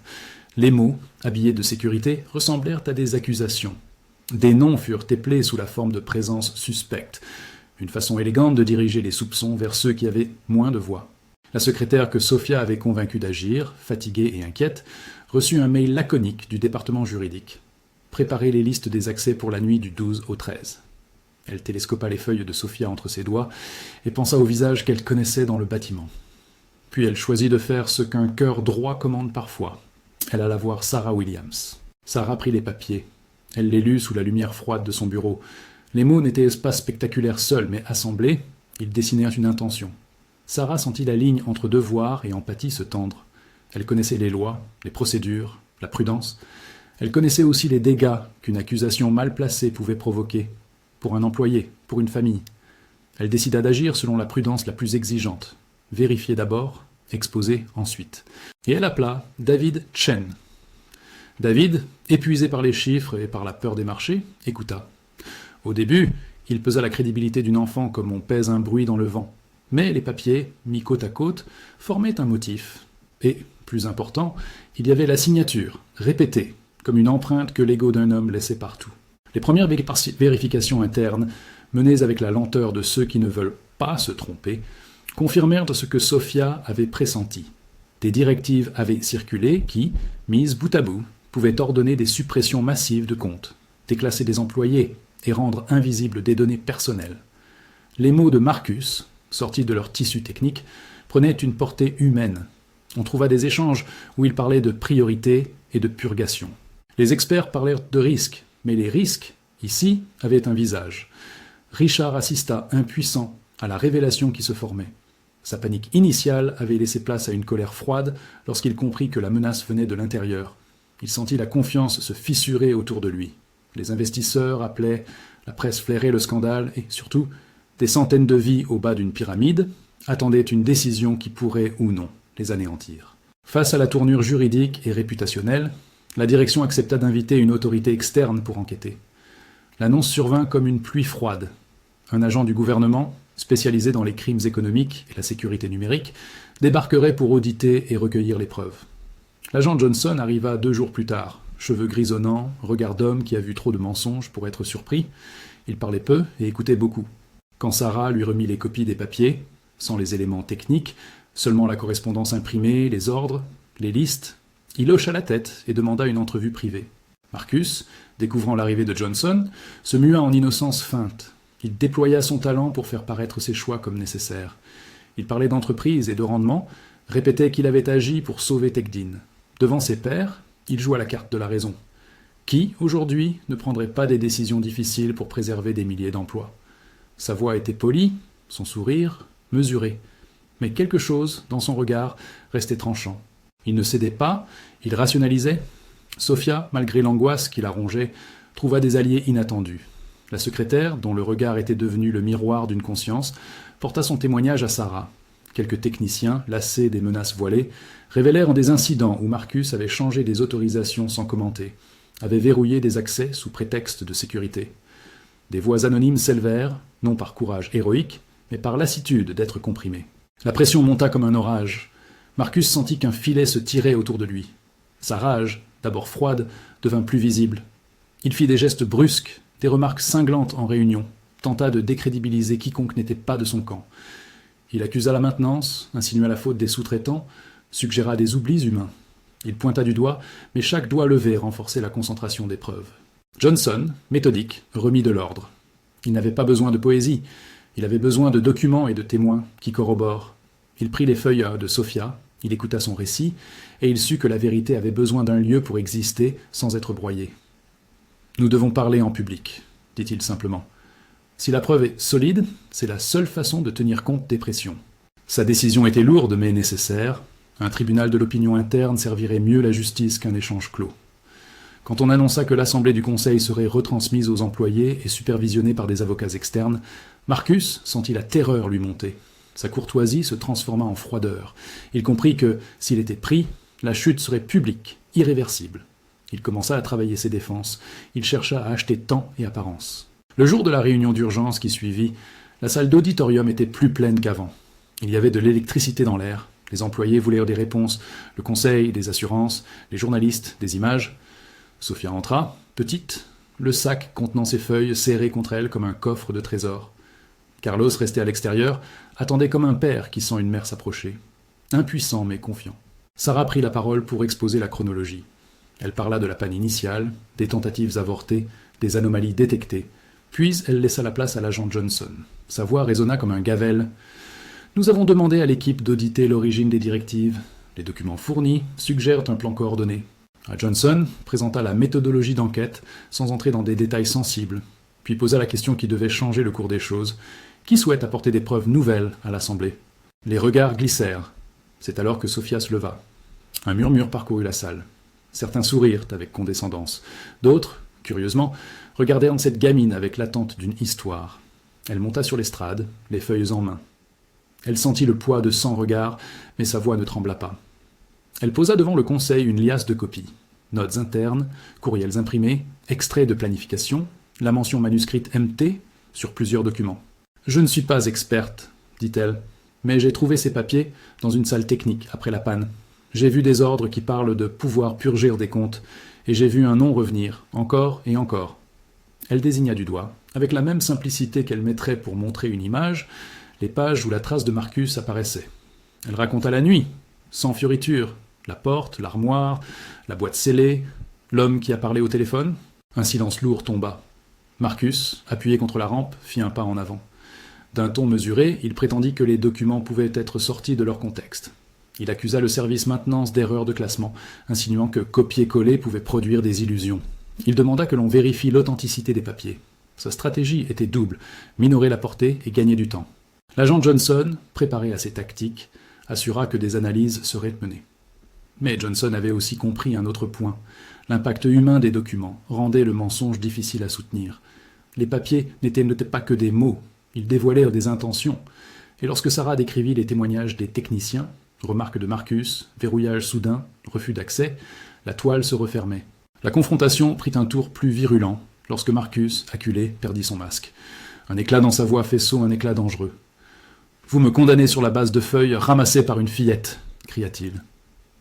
Les mots, habillés de sécurité, ressemblèrent à des accusations. Des noms furent éplés sous la forme de présences suspectes, une façon élégante de diriger les soupçons vers ceux qui avaient moins de voix. La secrétaire que Sofia avait convaincue d'agir, fatiguée et inquiète, reçut un mail laconique du département juridique. Préparez les listes des accès pour la nuit du 12 au 13. Elle télescopa les feuilles de Sofia entre ses doigts et pensa au visage qu'elle connaissait dans le bâtiment. Puis elle choisit de faire ce qu'un cœur droit commande parfois. Elle alla voir Sarah Williams. Sarah prit les papiers. Elle les lut sous la lumière froide de son bureau. Les mots n'étaient pas spectaculaires seuls, mais assemblés, ils dessinèrent une intention. Sarah sentit la ligne entre devoir et empathie se tendre. Elle connaissait les lois, les procédures, la prudence. Elle connaissait aussi les dégâts qu'une accusation mal placée pouvait provoquer, pour un employé, pour une famille. Elle décida d'agir selon la prudence la plus exigeante. Vérifier d'abord, exposer ensuite. Et elle appela David Chen. David, épuisé par les chiffres et par la peur des marchés, écouta. Au début, il pesa la crédibilité d'une enfant comme on pèse un bruit dans le vent. Mais les papiers, mis côte à côte, formaient un motif. Et, plus important, il y avait la signature, répétée, comme une empreinte que l'ego d'un homme laissait partout. Les premières vérifications internes, menées avec la lenteur de ceux qui ne veulent pas se tromper, confirmèrent ce que Sofia avait pressenti. Des directives avaient circulé qui, mises bout à bout, pouvaient ordonner des suppressions massives de comptes, déclasser des employés et rendre invisibles des données personnelles. Les mots de Marcus, sortis de leur tissu technique, prenaient une portée humaine. On trouva des échanges où il parlait de priorité et de purgation. Les experts parlèrent de risques, mais les risques, ici, avaient un visage. Richard assista, impuissant, à la révélation qui se formait. Sa panique initiale avait laissé place à une colère froide lorsqu'il comprit que la menace venait de l'intérieur. Il sentit la confiance se fissurer autour de lui. Les investisseurs appelaient, la presse flairait le scandale et, surtout, des centaines de vies au bas d'une pyramide attendaient une décision qui pourrait ou non les anéantir. Face à la tournure juridique et réputationnelle, la direction accepta d'inviter une autorité externe pour enquêter. L'annonce survint comme une pluie froide. Un agent du gouvernement, spécialisé dans les crimes économiques et la sécurité numérique, débarquerait pour auditer et recueillir les preuves. L'agent Johnson arriva 2 jours plus tard, cheveux grisonnants, regard d'homme qui a vu trop de mensonges pour être surpris. Il parlait peu et écoutait beaucoup. Quand Sarah lui remit les copies des papiers, sans les éléments techniques, seulement la correspondance imprimée, les ordres, les listes, il hocha la tête et demanda une entrevue privée. Marcus, découvrant l'arrivée de Johnson, se mua en innocence feinte. Il déploya son talent pour faire paraître ses choix comme nécessaires. Il parlait d'entreprise et de rendement, répétait qu'il avait agi pour sauver Tecdin. Devant ses pairs, il joua la carte de la raison. Qui, aujourd'hui, ne prendrait pas des décisions difficiles pour préserver des milliers d'emplois ? Sa voix était polie, son sourire, mesuré. Mais quelque chose, dans son regard, restait tranchant. Il ne cédait pas, il rationalisait. Sofia, malgré l'angoisse qui la rongeait, trouva des alliés inattendus. La secrétaire, dont le regard était devenu le miroir d'une conscience, porta son témoignage à Sarah. Quelques techniciens, lassés des menaces voilées, révélèrent des incidents où Marcus avait changé des autorisations sans commenter, avait verrouillé des accès sous prétexte de sécurité. Des voix anonymes s'élevèrent, non par courage héroïque, mais par lassitude d'être comprimé. La pression monta comme un orage. Marcus sentit qu'un filet se tirait autour de lui. Sa rage, d'abord froide, devint plus visible. Il fit des gestes brusques, des remarques cinglantes en réunion, tenta de décrédibiliser quiconque n'était pas de son camp. Il accusa la maintenance, insinua la faute des sous-traitants, suggéra des oublis humains. Il pointa du doigt, mais chaque doigt levé renforçait la concentration des preuves. Johnson, méthodique, remit de l'ordre. Il n'avait pas besoin de poésie, il avait besoin de documents et de témoins qui corroborent. Il prit les feuilles de Sophia, il écouta son récit, et il sut que la vérité avait besoin d'un lieu pour exister sans être broyée. « Nous devons parler en public », dit-il simplement. « Si la preuve est solide, c'est la seule façon de tenir compte des pressions. » Sa décision était lourde mais nécessaire. Un tribunal de l'opinion interne servirait mieux la justice qu'un échange clos. Quand on annonça que l'assemblée du conseil serait retransmise aux employés et supervisionnée par des avocats externes, Marcus sentit la terreur lui monter. Sa courtoisie se transforma en froideur. Il comprit que, s'il était pris, la chute serait publique, irréversible. Il commença à travailler ses défenses. Il chercha à acheter temps et apparence. Le jour de la réunion d'urgence qui suivit, la salle d'auditorium était plus pleine qu'avant. Il y avait de l'électricité dans l'air. Les employés voulaient des réponses, le conseil, des assurances, les journalistes, des images. Sophia entra, petite, le sac contenant ses feuilles serré contre elle comme un coffre de trésors. Carlos, resté à l'extérieur, attendait comme un père qui sent une mère s'approcher. Impuissant mais confiant. Sarah prit la parole pour exposer la chronologie. Elle parla de la panne initiale, des tentatives avortées, des anomalies détectées. Puis elle laissa la place à l'agent Johnson. Sa voix résonna comme un gavel. « Nous avons demandé à l'équipe d'auditer l'origine des directives. Les documents fournis suggèrent un plan coordonné. » Johnson présenta la méthodologie d'enquête sans entrer dans des détails sensibles, puis posa la question qui devait changer le cours des choses. Qui souhaite apporter des preuves nouvelles à l'Assemblée ? Les regards glissèrent. C'est alors que Sophia se leva. Un murmure parcourut la salle. Certains sourirent avec condescendance. D'autres, curieusement, regardèrent cette gamine avec l'attente d'une histoire. Elle monta sur l'estrade, les feuilles en main. Elle sentit le poids de 100 regards, mais sa voix ne trembla pas. Elle posa devant le conseil une liasse de copies. Notes internes, courriels imprimés, extraits de planification, la mention manuscrite MT sur plusieurs documents. « Je ne suis pas experte, dit-elle, mais j'ai trouvé ces papiers dans une salle technique après la panne. J'ai vu des ordres qui parlent de pouvoir purger des comptes, et j'ai vu un nom revenir, encore et encore. » Elle désigna du doigt, avec la même simplicité qu'elle mettrait pour montrer une image, les pages où la trace de Marcus apparaissait. Elle raconta la nuit, sans fioriture, la porte, l'armoire, la boîte scellée, l'homme qui a parlé au téléphone. Un silence lourd tomba. Marcus, appuyé contre la rampe, fit un pas en avant. D'un ton mesuré, il prétendit que les documents pouvaient être sortis de leur contexte. Il accusa le service maintenance d'erreur de classement, insinuant que copier-coller pouvait produire des illusions. Il demanda que l'on vérifie l'authenticité des papiers. Sa stratégie était double, minorer la portée et gagner du temps. L'agent Johnson, préparé à ces tactiques, assura que des analyses seraient menées. Mais Johnson avait aussi compris un autre point. L'impact humain des documents rendait le mensonge difficile à soutenir. Les papiers n'étaient pas que des mots, ils dévoilèrent des intentions. Et lorsque Sarah décrivit les témoignages des techniciens, remarques de Marcus, verrouillage soudain, refus d'accès, la toile se refermait. La confrontation prit un tour plus virulent lorsque Marcus, acculé, perdit son masque. Un éclat dans sa voix faisceau, un éclat dangereux. « Vous me condamnez sur la base de feuilles ramassées par une fillette !» cria-t-il.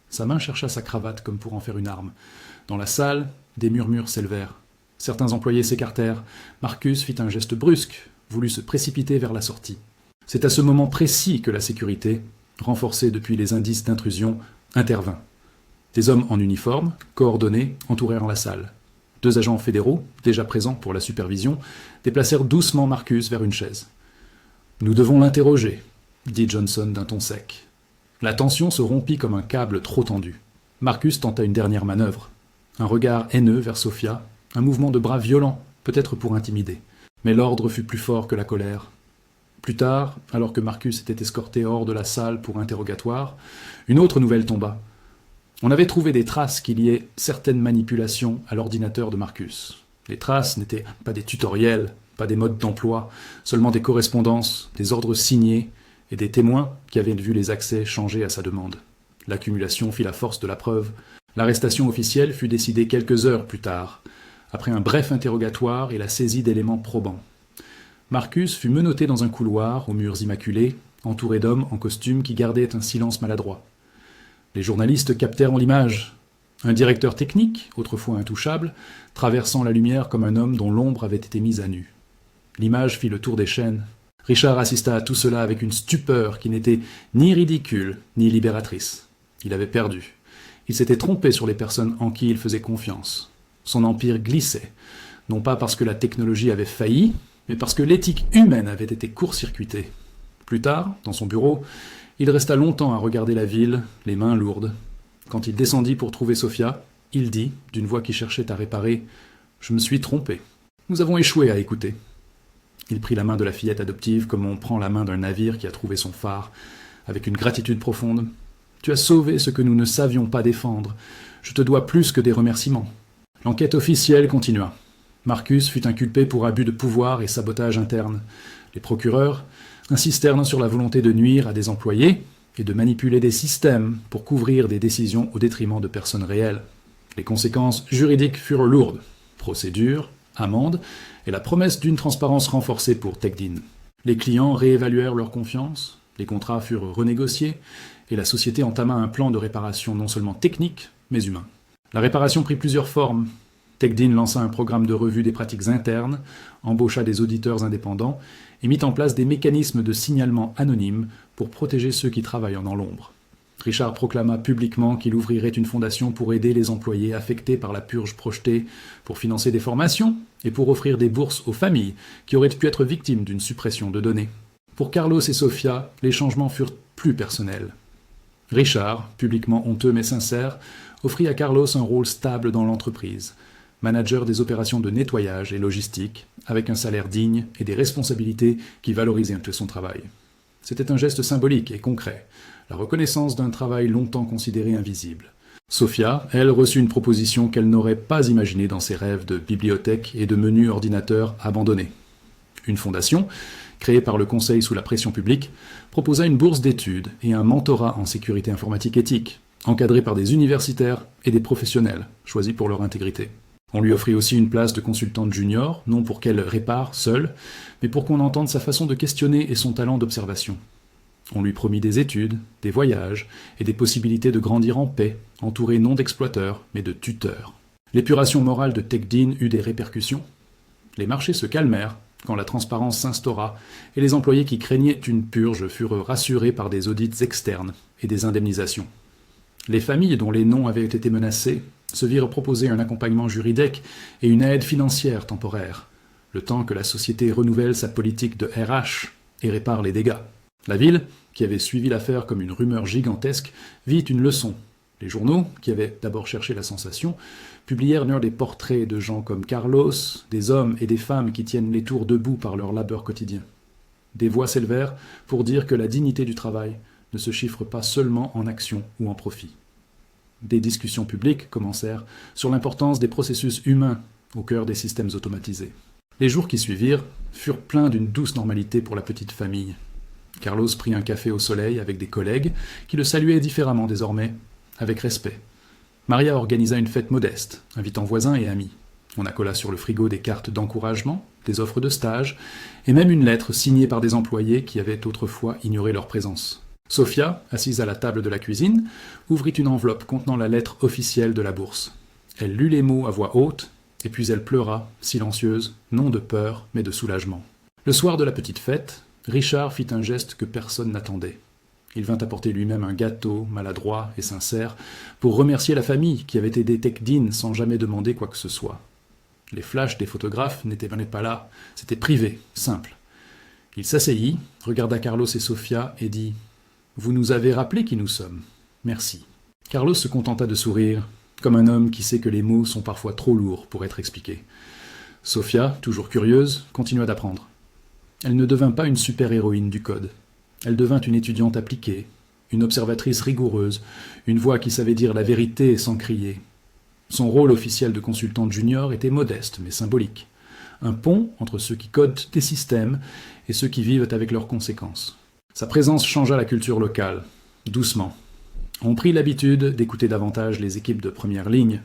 Sa main chercha sa cravate comme pour en faire une arme. Dans la salle, des murmures s'élevèrent. Certains employés s'écartèrent. Marcus fit un geste brusque, voulut se précipiter vers la sortie. C'est à ce moment précis que la sécurité, renforcée depuis les indices d'intrusion, intervint. Des hommes en uniforme, coordonnés, entourèrent la salle. 2 agents fédéraux, déjà présents pour la supervision, déplacèrent doucement Marcus vers une chaise. « Nous devons l'interroger », dit Johnson d'un ton sec. La tension se rompit comme un câble trop tendu. Marcus tenta une dernière manœuvre. Un regard haineux vers Sophia, un mouvement de bras violent, peut-être pour intimider. Mais l'ordre fut plus fort que la colère. Plus tard, alors que Marcus était escorté hors de la salle pour interrogatoire, une autre nouvelle tomba. On avait trouvé des traces qui liaient certaines manipulations à l'ordinateur de Marcus. Les traces n'étaient pas des tutoriels, pas des modes d'emploi, seulement des correspondances, des ordres signés et des témoins qui avaient vu les accès changer à sa demande. L'accumulation fit la force de la preuve. L'arrestation officielle fut décidée quelques heures plus tard, après un bref interrogatoire et la saisie d'éléments probants. Marcus fut menotté dans un couloir aux murs immaculés, entouré d'hommes en costume qui gardaient un silence maladroit. Les journalistes captèrent l'image. Un directeur technique, autrefois intouchable, traversant la lumière comme un homme dont l'ombre avait été mise à nu. L'image fit le tour des chaînes. Richard assista à tout cela avec une stupeur qui n'était ni ridicule ni libératrice. Il avait perdu. Il s'était trompé sur les personnes en qui il faisait confiance. Son empire glissait, non pas parce que la technologie avait failli, mais parce que l'éthique humaine avait été court-circuitée. Plus tard, dans son bureau, il resta longtemps à regarder la ville, les mains lourdes. Quand il descendit pour trouver Sophia, il dit, d'une voix qui cherchait à réparer, « Je me suis trompé. Nous avons échoué à écouter. » Il prit la main de la fillette adoptive comme on prend la main d'un navire qui a trouvé son phare, avec une gratitude profonde. « Tu as sauvé ce que nous ne savions pas défendre. Je te dois plus que des remerciements. » L'enquête officielle continua. Marcus fut inculpé pour abus de pouvoir et sabotage interne. Les procureurs insistèrent sur la volonté de nuire à des employés et de manipuler des systèmes pour couvrir des décisions au détriment de personnes réelles. Les conséquences juridiques furent lourdes. Procédure, amende et la promesse d'une transparence renforcée pour TechDean. Les clients réévaluèrent leur confiance, les contrats furent renégociés et la société entama un plan de réparation non seulement technique, mais humain. La réparation prit plusieurs formes. TechDean lança un programme de revue des pratiques internes, embaucha des auditeurs indépendants et mit en place des mécanismes de signalement anonymes pour protéger ceux qui travaillent dans l'ombre. Richard proclama publiquement qu'il ouvrirait une fondation pour aider les employés affectés par la purge projetée, pour financer des formations et pour offrir des bourses aux familles qui auraient pu être victimes d'une suppression de données. Pour Carlos et Sophia, les changements furent plus personnels. Richard, publiquement honteux mais sincère, offrit à Carlos un rôle stable dans l'entreprise, manager des opérations de nettoyage et logistique, avec un salaire digne et des responsabilités qui valorisaient son travail. C'était un geste symbolique et concret, la reconnaissance d'un travail longtemps considéré invisible. Sophia, elle, reçut une proposition qu'elle n'aurait pas imaginée dans ses rêves de bibliothèque et de menus ordinateurs abandonnés. Une fondation, créée par le Conseil sous la pression publique, proposa une bourse d'études et un mentorat en sécurité informatique éthique, encadré par des universitaires et des professionnels, choisis pour leur intégrité. On lui offrit aussi une place de consultante junior, non pour qu'elle répare seule, mais pour qu'on entende sa façon de questionner et son talent d'observation. On lui promit des études, des voyages et des possibilités de grandir en paix, entouré non d'exploiteurs, mais de tuteurs. L'épuration morale de TechDean eut des répercussions. Les marchés se calmèrent quand la transparence s'instaura et les employés qui craignaient une purge furent rassurés par des audits externes et des indemnisations. Les familles dont les noms avaient été menacés se virent proposer un accompagnement juridique et une aide financière temporaire, le temps que la société renouvelle sa politique de RH et répare les dégâts. La ville, qui avait suivi l'affaire comme une rumeur gigantesque, vit une leçon. Les journaux, qui avaient d'abord cherché la sensation, publièrent des portraits de gens comme Carlos, des hommes et des femmes qui tiennent les tours debout par leur labeur quotidien. Des voix s'élevèrent pour dire que la dignité du travail ne se chiffre pas seulement en action ou en profit. Des discussions publiques commencèrent sur l'importance des processus humains au cœur des systèmes automatisés. Les jours qui suivirent furent pleins d'une douce normalité pour la petite famille. Carlos prit un café au soleil avec des collègues qui le saluaient différemment désormais, avec respect. Maria organisa une fête modeste, invitant voisins et amis. On accola sur le frigo des cartes d'encouragement, des offres de stage, et même une lettre signée par des employés qui avaient autrefois ignoré leur présence. Sophia, assise à la table de la cuisine, ouvrit une enveloppe contenant la lettre officielle de la bourse. Elle lut les mots à voix haute, et puis elle pleura, silencieuse, non de peur, mais de soulagement. Le soir de la petite fête, Richard fit un geste que personne n'attendait. Il vint apporter lui-même un gâteau, maladroit et sincère, pour remercier la famille qui avait aidé TechDean sans jamais demander quoi que ce soit. Les flashs des photographes n'étaient pas là, c'était privé, simple. Il s'asseyit, regarda Carlos et Sophia et dit « Vous nous avez rappelé qui nous sommes. Merci. » Carlos se contenta de sourire, comme un homme qui sait que les mots sont parfois trop lourds pour être expliqués. Sophia, toujours curieuse, continua d'apprendre. Elle ne devint pas une super-héroïne du code. Elle devint une étudiante appliquée, une observatrice rigoureuse, une voix qui savait dire la vérité sans crier. Son rôle officiel de consultante junior était modeste mais symbolique. Un pont entre ceux qui codent des systèmes et ceux qui vivent avec leurs conséquences. Sa présence changea la culture locale, doucement. On prit l'habitude d'écouter davantage les équipes de première ligne.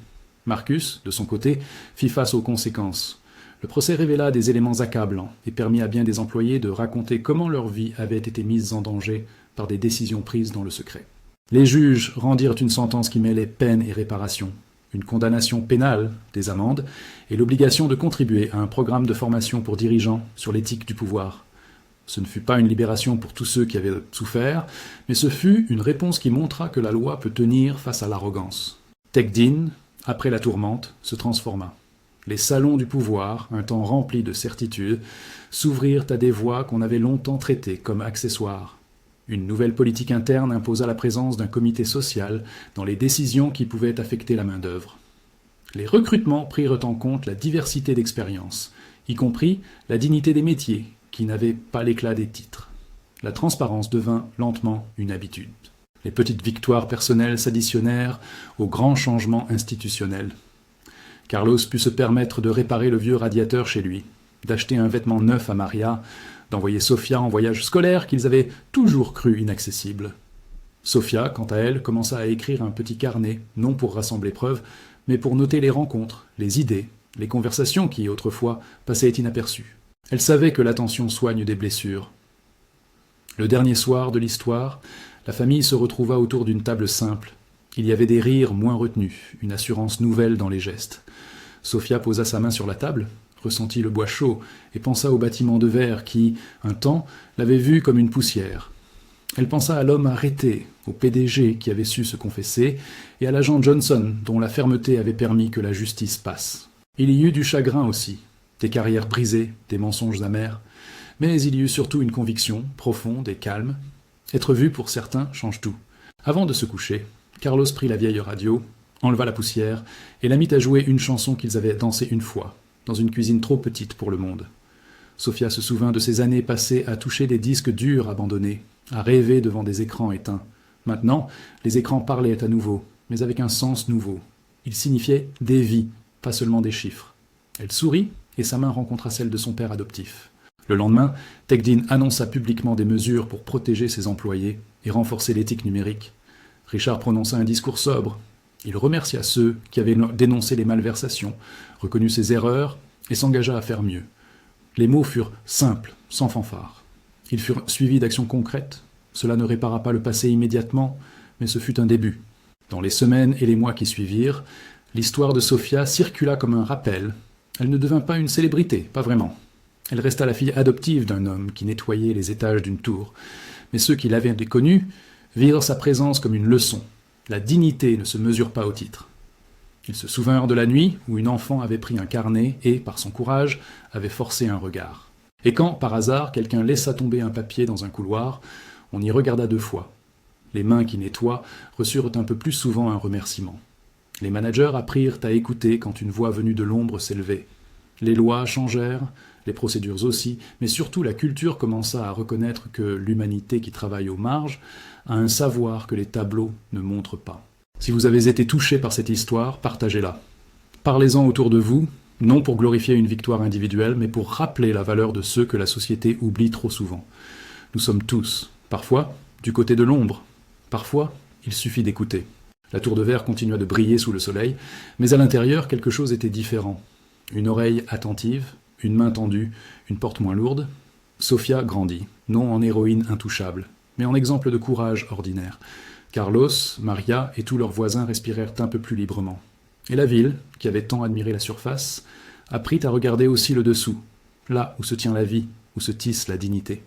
Marcus, de son côté, fit face aux conséquences. Le procès révéla des éléments accablants et permit à bien des employés de raconter comment leur vie avait été mise en danger par des décisions prises dans le secret. Les juges rendirent une sentence qui mêlait peine et réparation. une condamnation pénale, des amendes, et l'obligation de contribuer à un programme de formation pour dirigeants sur l'éthique du pouvoir. Ce ne fut pas une libération pour tous ceux qui avaient souffert, mais ce fut une réponse qui montra que la loi peut tenir face à l'arrogance. Tech Dean, après la tourmente, se transforma. Les salons du pouvoir, un temps rempli de certitudes, s'ouvrirent à des voix qu'on avait longtemps traitées comme accessoires. Une nouvelle politique interne imposa la présence d'un comité social dans les décisions qui pouvaient affecter la main-d'œuvre. Les recrutements prirent en compte la diversité d'expériences, y compris la dignité des métiers, qui n'avaient pas l'éclat des titres. La transparence devint lentement une habitude. Les petites victoires personnelles s'additionnèrent aux grands changements institutionnels. Carlos put se permettre de réparer le vieux radiateur chez lui, d'acheter un vêtement neuf à Maria, d'envoyer Sofia en voyage scolaire qu'ils avaient toujours cru inaccessible. Sofia, quant à elle, commença à écrire un petit carnet, non pour rassembler preuves, mais pour noter les rencontres, les idées, les conversations qui, autrefois, passaient inaperçues. Elle savait que l'attention soigne des blessures. Le dernier soir de l'histoire, la famille se retrouva autour d'une table simple. Il y avait des rires moins retenus, une assurance nouvelle dans les gestes. Sofia posa sa main sur la table, ressentit le bois chaud et pensa au bâtiment de verre qui, un temps, l'avait vu comme une poussière. Elle pensa à l'homme arrêté, au PDG qui avait su se confesser, et à l'agent Johnson dont la fermeté avait permis que la justice passe. Il y eut du chagrin aussi, des carrières brisées, des mensonges amers, mais il y eut surtout une conviction, profonde et calme. Être vu pour certains change tout. Avant de se coucher, Carlos prit la vieille radio, enleva la poussière et la mit à jouer une chanson qu'ils avaient dansée une fois, dans une cuisine trop petite pour le monde. Sofia se souvint de ces années passées à toucher des disques durs abandonnés, à rêver devant des écrans éteints. Maintenant, les écrans parlaient à nouveau, mais avec un sens nouveau. Ils signifiaient des vies, pas seulement des chiffres. Elle sourit et sa main rencontra celle de son père adoptif. Le lendemain, Tech Dean annonça publiquement des mesures pour protéger ses employés et renforcer l'éthique numérique. Richard prononça un discours sobre. Il remercia ceux qui avaient dénoncé les malversations, reconnu ses erreurs et s'engagea à faire mieux. Les mots furent simples, sans fanfare. Ils furent suivis d'actions concrètes. Cela ne répara pas le passé immédiatement, mais ce fut un début. Dans les semaines et les mois qui suivirent, l'histoire de Sofia circula comme un rappel. Elle ne devint pas une célébrité, pas vraiment. Elle resta la fille adoptive d'un homme qui nettoyait les étages d'une tour. Mais ceux qui l'avaient connue virent sa présence comme une leçon. La dignité ne se mesure pas au titre. Ils se souvinrent de la nuit où une enfant avait pris un carnet et, par son courage, avait forcé un regard. Et quand, par hasard, quelqu'un laissa tomber un papier dans un couloir, on y regarda 2 fois. Les mains qui nettoient reçurent un peu plus souvent un remerciement. Les managers apprirent à écouter quand une voix venue de l'ombre s'élevait. Les lois changèrent, les procédures aussi, mais surtout la culture commença à reconnaître que l'humanité qui travaille aux marges a un savoir que les tableaux ne montrent pas. Si vous avez été touché par cette histoire, partagez-la. Parlez-en autour de vous, non pour glorifier une victoire individuelle, mais pour rappeler la valeur de ceux que la société oublie trop souvent. Nous sommes tous, parfois, du côté de l'ombre. Parfois, il suffit d'écouter. La tour de verre continua de briller sous le soleil, mais à l'intérieur, quelque chose était différent. Une oreille attentive, une main tendue, une porte moins lourde. Sofia grandit, non en héroïne intouchable, mais en exemple de courage ordinaire. Carlos, Maria et tous leurs voisins respirèrent un peu plus librement. Et la ville, qui avait tant admiré la surface, apprit à regarder aussi le dessous, là où se tient la vie, où se tisse la dignité.